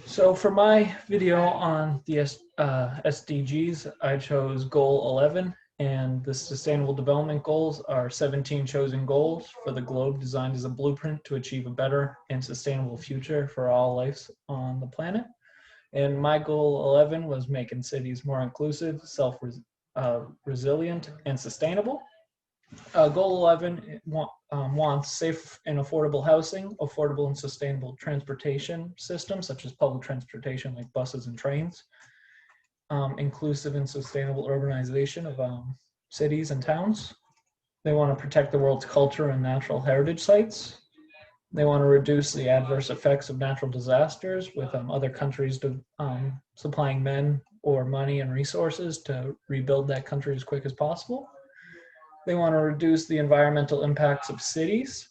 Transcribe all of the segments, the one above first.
So for my video on the SDGs, I chose goal 11, and the Sustainable Development Goals are 17 chosen goals for the globe designed as a blueprint to achieve a better and sustainable future for all lives on the planet. And my goal 11 was making cities more inclusive, self-resilient, and sustainable. Goal 11 wants safe and affordable housing, affordable and sustainable transportation systems, such as public transportation like buses and trains, inclusive and sustainable urbanization of cities and towns. They want to protect the world's culture and natural heritage sites. They want to reduce the adverse effects of natural disasters with other countries supplying men or money and resources to rebuild that country as quick as possible. They want to reduce the environmental impacts of cities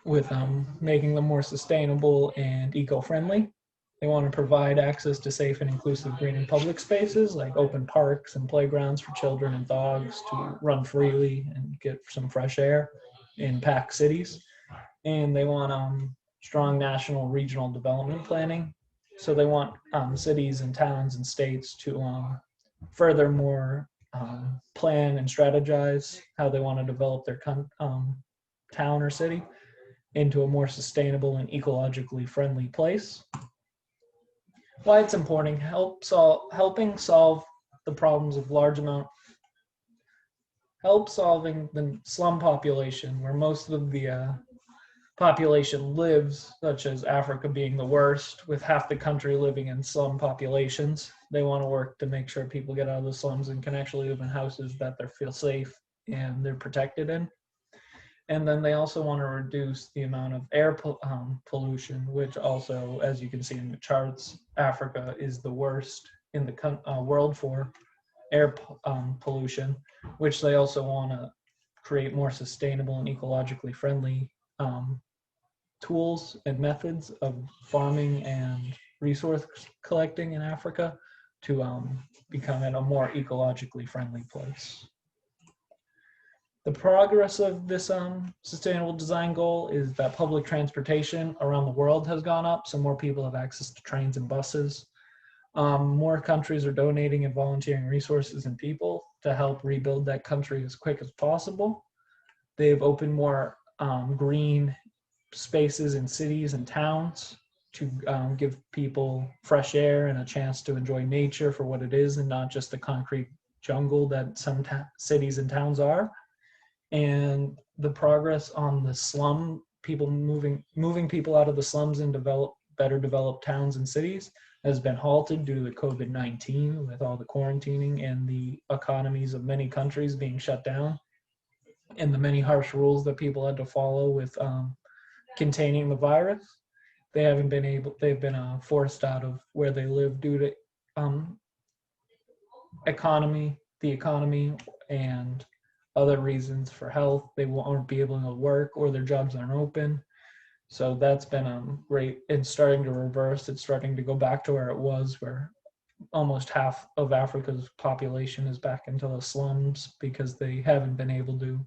with making them more sustainable and eco-friendly. They want to provide access to safe and inclusive green and public spaces like open parks and playgrounds for children and dogs to run freely and get some fresh air in packed cities. And they want strong national regional development planning. So they want cities and towns and states to furthermore plan and strategize how they want to develop their town or city into a more sustainable and ecologically friendly place. Why it's important: helping solve the problems of solving the slum population, where most of the population lives, such as Africa being the worst, with half the country living in slum populations. They want to work to make sure people get out of the slums and can actually live in houses that they feel safe and they're protected in. And then they also want to reduce the amount of air pollution, which also, as you can see in the charts, Africa is the worst in the world for air pollution, which they also want to create more sustainable and ecologically friendly tools and methods of farming and resource collecting in Africa to become a more ecologically friendly place. The progress of this sustainable design goal is that public transportation around the world has gone up, so more people have access to trains and buses. More countries are donating and volunteering resources and people to help rebuild that country as quick as possible. They've opened more green spaces in cities and towns to give people fresh air and a chance to enjoy nature for what it is and not just the concrete jungle that some cities and towns are. And the progress on the slum, people moving people out of the slums and better developed towns and cities has been halted due to COVID-19 with all the quarantining and the economies of many countries being shut down and the many harsh rules that people had to follow with containing the virus. They've been forced out of where they live due to the economy and other reasons for health. They won't be able to work or their jobs aren't open. So that's been great. It's starting to reverse. It's starting to go back to where it was, where almost half of Africa's population is back into the slums because they haven't been able to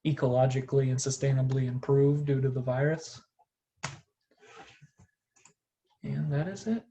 ecologically and sustainably improve due to the virus. And that is it.